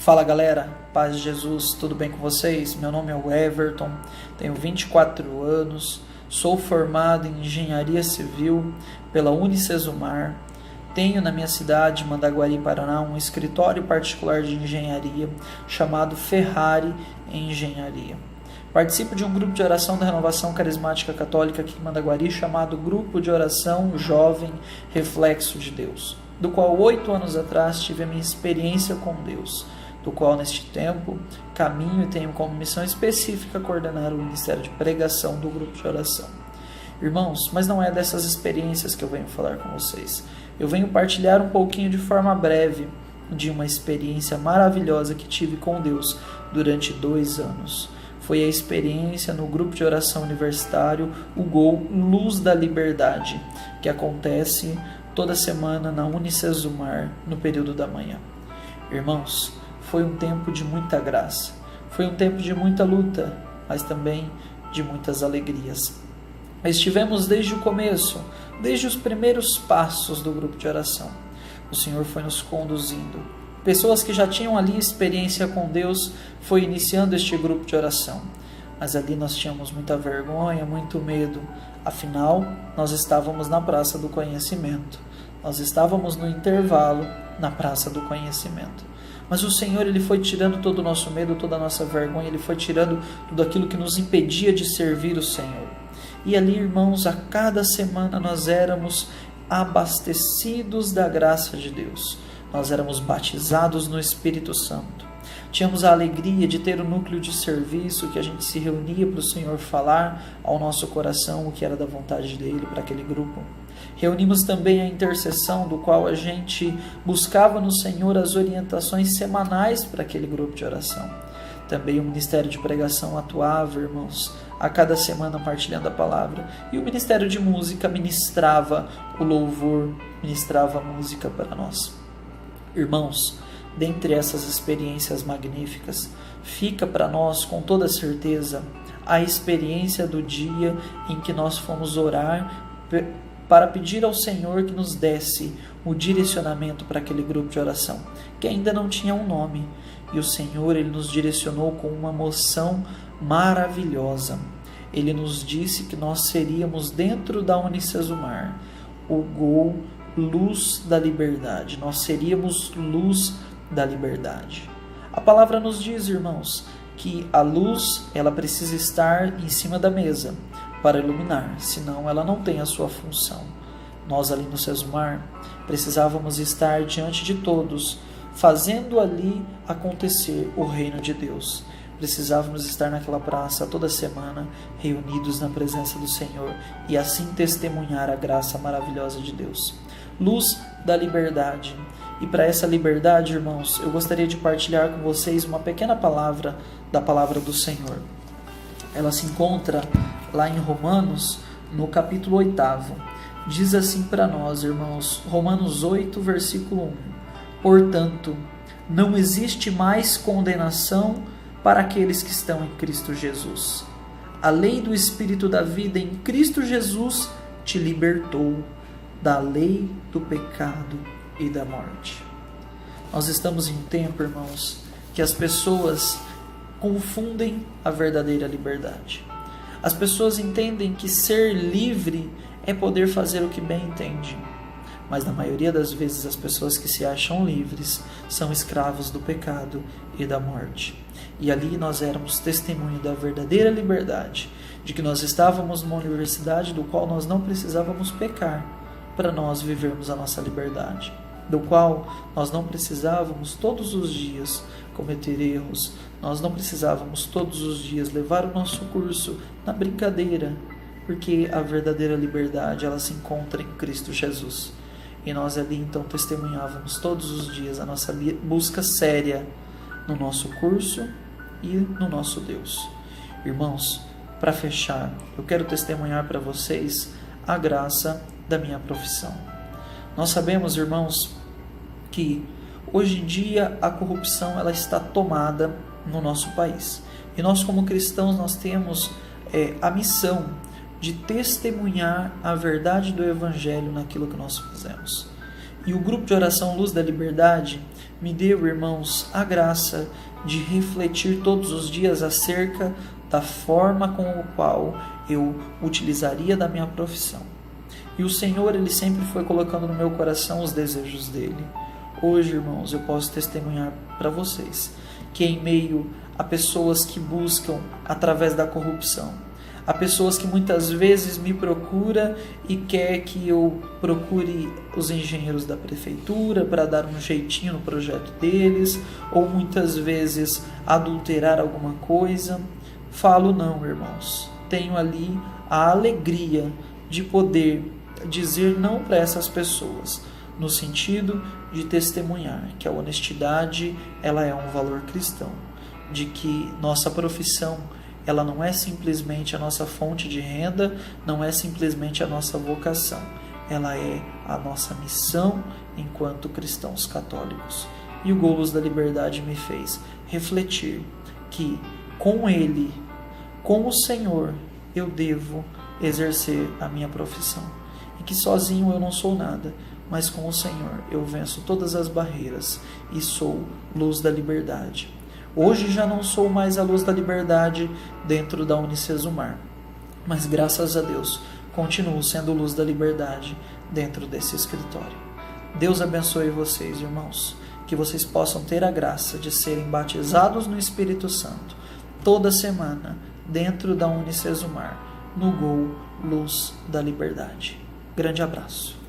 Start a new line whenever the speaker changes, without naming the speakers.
Fala galera, paz de Jesus, tudo bem com vocês? Meu nome é o Everton, tenho 24 anos, sou formado em Engenharia Civil pela Unicesumar, tenho na minha cidade, Mandaguari, Paraná, um escritório particular de engenharia chamado Ferrari Engenharia. Participo de um grupo de oração da Renovação Carismática Católica aqui em Mandaguari chamado Grupo de Oração Jovem Reflexo de Deus, do qual 8 anos atrás tive a minha experiência com Deus, do qual neste tempo caminho e tenho como missão específica coordenar o Ministério de Pregação do Grupo de Oração. Irmãos, mas não é dessas experiências que eu venho falar com vocês. Eu venho partilhar um pouquinho de forma breve de uma experiência maravilhosa que tive com Deus durante 2 anos. Foi a experiência no grupo de oração universitário, o GOL Luz da Liberdade, que acontece toda semana na Unicesumar, no período da manhã. Irmãos, foi um tempo de muita graça, foi um tempo de muita luta, mas também de muitas alegrias. Estivemos desde o começo, desde os primeiros passos do grupo de oração. O Senhor foi nos conduzindo. Pessoas que já tinham ali experiência com Deus foi iniciando este grupo de oração. Mas ali nós tínhamos muita vergonha, muito medo. Afinal, nós estávamos na Praça do Conhecimento. Nós estávamos no intervalo na Praça do Conhecimento. Mas o Senhor, Ele foi tirando todo o nosso medo, toda a nossa vergonha. Ele foi tirando tudo aquilo que nos impedia de servir o Senhor. E ali, irmãos, a cada semana nós éramos abastecidos da graça de Deus. Nós éramos batizados no Espírito Santo. Tínhamos a alegria de ter um núcleo de serviço que a gente se reunia para o Senhor falar ao nosso coração o que era da vontade dEle para aquele grupo. Reunimos também a intercessão, do qual a gente buscava no Senhor as orientações semanais para aquele grupo de oração. Também o Ministério de Pregação atuava, irmãos, a cada semana partilhando a palavra. E o Ministério de Música ministrava o louvor, ministrava a música para nós. Irmãos, dentre essas experiências magníficas, fica para nós com toda certeza a experiência do dia em que nós fomos orar para pedir ao Senhor que nos desse o direcionamento para aquele grupo de oração, que ainda não tinha um nome. E o Senhor, Ele nos direcionou com uma moção maravilhosa. Ele nos disse que nós seríamos dentro da Unicesumar, o GOL Luz da Liberdade. Nós seríamos luz da liberdade. A palavra nos diz, irmãos, que a luz, ela precisa estar em cima da mesa para iluminar, senão ela não tem a sua função. Nós ali no Sesumar precisávamos estar diante de todos, fazendo ali acontecer o reino de Deus. Precisávamos estar naquela praça toda semana, reunidos na presença do Senhor, e assim testemunhar a graça maravilhosa de Deus. Luz da liberdade. E para essa liberdade, irmãos, eu gostaria de partilhar com vocês uma pequena palavra da palavra do Senhor. Ela se encontra lá em Romanos, no capítulo 8. Diz assim para nós, irmãos, Romanos 8, versículo 1. Portanto, não existe mais condenação para aqueles que estão em Cristo Jesus. A lei do Espírito da vida em Cristo Jesus te libertou da lei do pecado e da morte. Nós estamos em um tempo, irmãos, que as pessoas confundem a verdadeira liberdade. As pessoas entendem que ser livre é poder fazer o que bem entende. Mas na maioria das vezes as pessoas que se acham livres são escravos do pecado e da morte. E ali nós éramos testemunho da verdadeira liberdade, de que nós estávamos numa universidade do qual nós não precisávamos pecar para nós vivermos a nossa liberdade, do qual nós não precisávamos todos os dias cometer erros, nós não precisávamos todos os dias levar o nosso curso na brincadeira, porque a verdadeira liberdade ela se encontra em Cristo Jesus. E nós ali então testemunhávamos todos os dias a nossa busca séria no nosso curso e no nosso Deus. Irmãos, para fechar, eu quero testemunhar para vocês a graça da minha profissão. Nós sabemos, irmãos, que hoje em dia a corrupção ela está tomada no nosso país. E nós como cristãos nós temos a missão de testemunhar a verdade do Evangelho naquilo que nós fazemos. E o grupo de oração Luz da Liberdade me deu, irmãos, a graça de refletir todos os dias acerca da forma com a qual eu utilizaria da minha profissão. E o Senhor, Ele sempre foi colocando no meu coração os desejos dEle. Hoje, irmãos, eu posso testemunhar para vocês que em meio a pessoas que buscam através da corrupção, há pessoas que muitas vezes me procuram e quer que eu procure os engenheiros da prefeitura para dar um jeitinho no projeto deles, ou muitas vezes adulterar alguma coisa. Falo não, irmãos. Tenho ali a alegria de poder dizer não para essas pessoas, no sentido de testemunhar que a honestidade ela é um valor cristão, de que nossa profissão ela não é simplesmente a nossa fonte de renda, não é simplesmente a nossa vocação, ela é a nossa missão enquanto cristãos católicos. E o Luz da Liberdade me fez refletir que com Ele, com o Senhor, eu devo exercer a minha profissão. E que sozinho eu não sou nada, mas com o Senhor eu venço todas as barreiras e sou luz da liberdade. Hoje já não sou mais a luz da liberdade dentro da Unicesumar, mas graças a Deus continuo sendo luz da liberdade dentro desse escritório. Deus abençoe vocês, irmãos, que vocês possam ter a graça de serem batizados no Espírito Santo toda semana dentro da Unicesumar, no Luz da Liberdade. Grande abraço.